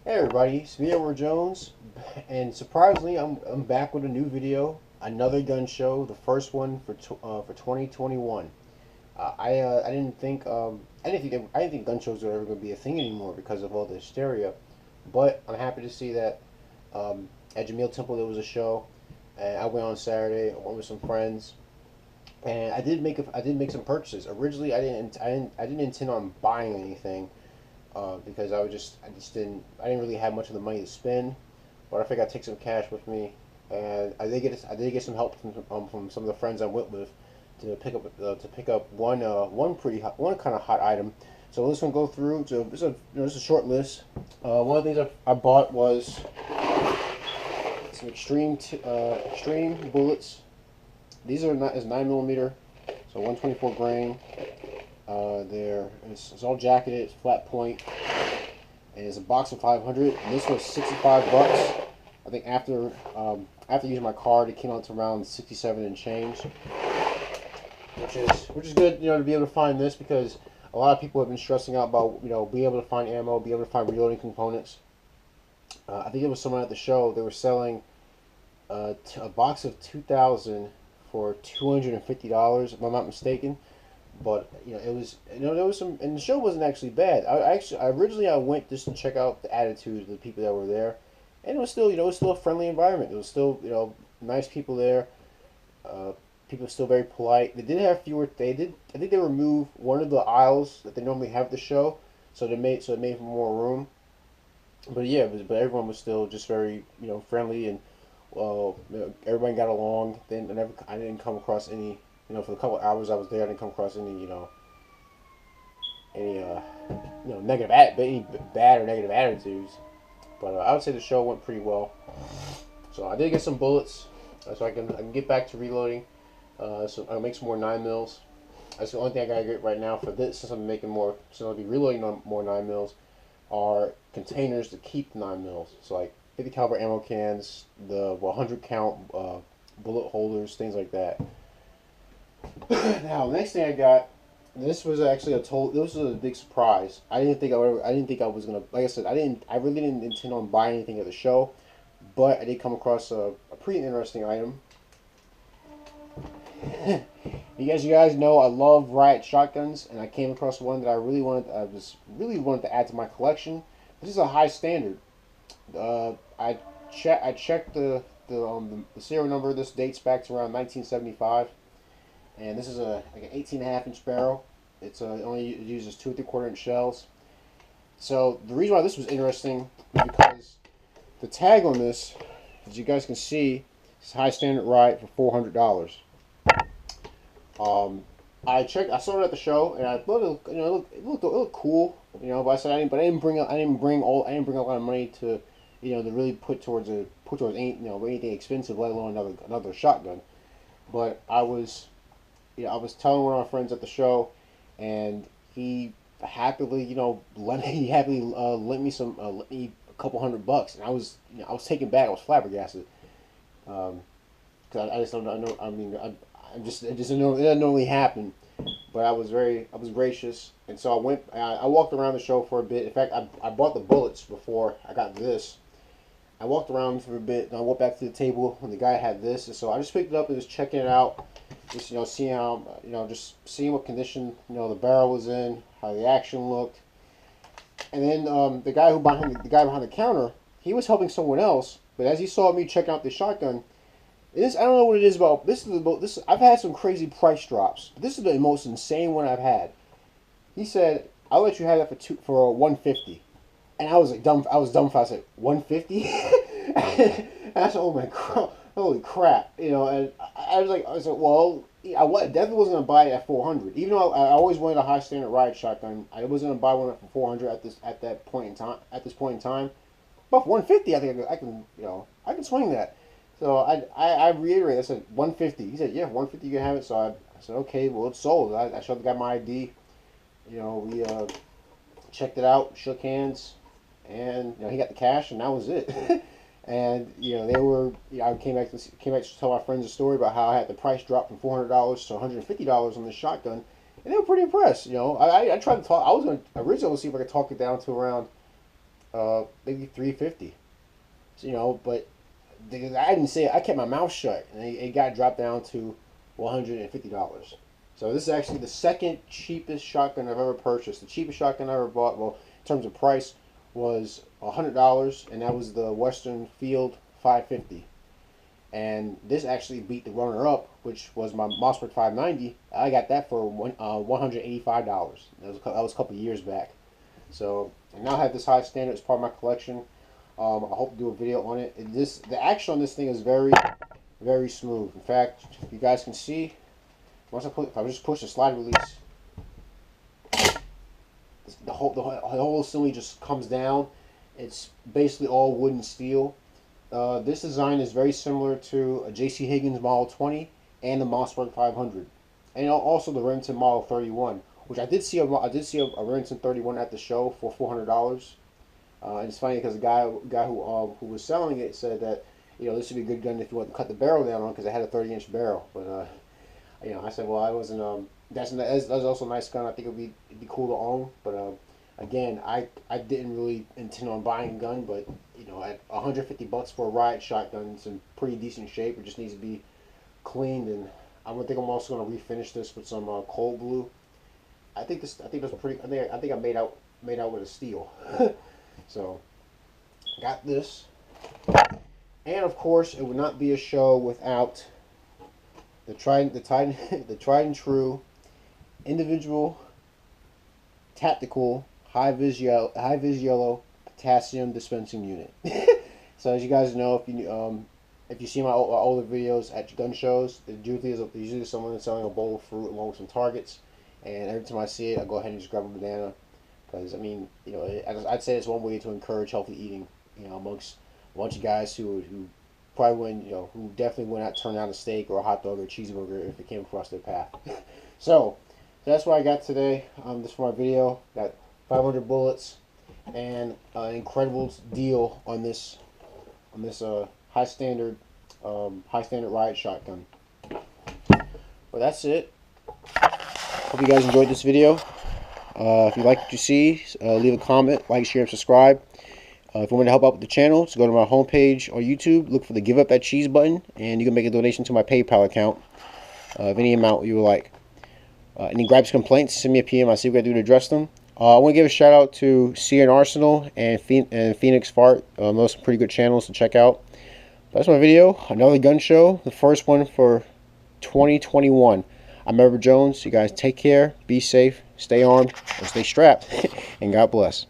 Hey everybody, it's me, Edward Jones, and surprisingly, I'm back with a new video, another gun show, the first one for 2021. I didn't think gun shows were ever going to be a thing anymore because of all the hysteria, but I'm happy to see that at Jameel Temple there was a show, and I went on Saturday. I went with some friends, and I did make some purchases. Originally, I didn't intend on buying anything because I just I didn't really have much of the money to spend, but I figured I'd take some cash with me, and I did get some help from some of the friends I went with to pick up one kind of hot item. So let's go through. So this is a short list. One of the things I bought was some extreme bullets. These are not as 9 millimeter, so 124 grain. It's all jacketed, it's flat point, and it's a box of 500. And this was 65 bucks. I think after using my card, it came out to around 67 and change, which is good, to be able to find this because a lot of people have been stressing out about being able to find ammo, be able to find reloading components. I think it was someone at the show. They were selling a box of 2,000 for $250, if I'm not mistaken. But there was some, and the show wasn't actually bad. I went just to check out the attitude of the people that were there, and it was still it was still a friendly environment. It was still nice people there. People were still very polite. They did have fewer. They did. I think they removed one of the aisles that they normally have at the show, so it made for more room. But yeah, but everyone was still just very friendly, and everybody got along. Then I didn't come across any for the couple of hours I was there, I didn't come across any any bad or negative attitudes. But I would say the show went pretty well. So I did get some bullets, so I can get back to reloading. So I'll make some more 9 mils. That's the only thing I gotta get right now for this, since I'll be reloading on more 9 mils, are containers to keep 9 mils. So like 50 caliber ammo cans, the 100 count bullet holders, things like that. Now, the next thing I got, this was actually this was a big surprise. I didn't think I was gonna, like I said, I really didn't intend on buying anything at the show, but I did come across a pretty interesting item. You guys know I love riot shotguns, and I came across one that really wanted to add to my collection. This is a high standard. I checked the serial number. This dates back to around 1975. And this is like an 18.5 inch barrel. It only uses 2 3/4 inch shells. So the reason why this was interesting is because the tag on this, as you guys can see, is high standard riot for $400. I saw it at the show, and I thought it looked cool, But I said I didn't bring a lot of money to, to really put towards anything expensive, let alone another shotgun. But I was telling one of my friends at the show, and he happily, lent me lent me a couple $100, and I was taken back. I was flabbergasted, because I just don't know. I mean, it doesn't normally happen, but I was gracious, and so I walked around the show for a bit. In fact, I bought the bullets before I got this. I walked around for a bit, and I went back to the table when the guy had this, and so I just picked it up and was checking it out, just seeing how just seeing what condition the barrel was in, how the action looked, and then the guy behind the counter, he was helping someone else, but as he saw me checking out the shotgun, I don't know what it is about this. I've had some crazy price drops, but this is the most insane one I've had. He said, "I'll let you have that for 150." And I was like dumb. I was dumbfounded. I said 150. And I said, "Oh my god, holy crap!" And I was like, "Well, I definitely wasn't gonna buy it at 400. Even though I always wanted a high standard riot shotgun, I wasn't gonna buy one for 400 at that point in time. At this point in time, but for 150, I think I can swing that." So I reiterated. I said 150. He said, "Yeah, 150. You can have it." So I said, "Okay, well, it's sold." I showed the guy my ID. We checked it out, shook hands, and he got the cash, and that was it. And they were. I came back to tell my friends a story about how I had the price drop from $400 to $150 on this shotgun, and they were pretty impressed. I tried to talk. I was going to originally see if I could talk it down to around maybe 350. So, you know, but I didn't say it. I kept my mouth shut, and it got dropped down to $150. So this is actually the second cheapest shotgun I've ever purchased. The cheapest shotgun I ever bought, well, in terms of price, was $100, and that was the Western Field 550. And this actually beat the runner-up, which was my Mossberg 590. I got that for $185. That was a couple of years back. So I now have this high standard as part of my collection. I hope to do a video on it. The action on this thing is very, very smooth. In fact, you guys can see, if I just push the slide release, the whole assembly just comes down. It's basically all wood and steel. This design is very similar to a J.C. Higgins Model 20 and the Mossberg 500, and also the Remington Model 31, which I did see a Remington 31 at the show for $400. And it's funny because the guy who was selling it said that, you know, this would be a good gun if you want to cut the barrel down on, because it had a 30-inch barrel. But you know, I said, well, I wasn't. That's also a nice gun. I think it'd be cool to own. But again, I didn't really intend on buying a gun, but you know, at $150 for a riot shotgun, it's in pretty decent shape. It just needs to be cleaned, and I think I'm also going to refinish this with some cold blue. I think that's pretty. I think I made out with a steel. So, got this, and of course, it would not be a show without the tried and true individual tactical high vis yellow potassium dispensing unit. So, as you guys know, if you see my older videos at gun shows, there's usually someone selling a bowl of fruit along with some targets, and every time I see it, I go ahead and just grab a banana. Because, I mean, you know, I'd say it's one way to encourage healthy eating, you know, amongst a bunch of guys who probably wouldn't, you know, who definitely would not turn down a steak or a hot dog or a cheeseburger if it came across their path. So that's what I got today. This for my video. Got 500 bullets and an incredible deal on this high standard riot shotgun. Well, that's it. Hope you guys enjoyed this video. If you like what you see, leave a comment, like, share, and subscribe. If you want to help out with the channel, just go to my homepage on YouTube, look for the Give Up That Cheese button, and you can make a donation to my PayPal account of any amount you would like. Any gripes, complaints, send me a PM. I'll see what I do to address them. I want to give a shout out to CN Arsenal and Phoenix Fart. Those are some pretty good channels to check out. But that's my video. Another gun show, the first one for 2021. I'm Edward Jones. You guys take care, be safe, stay armed, and stay strapped, and God bless.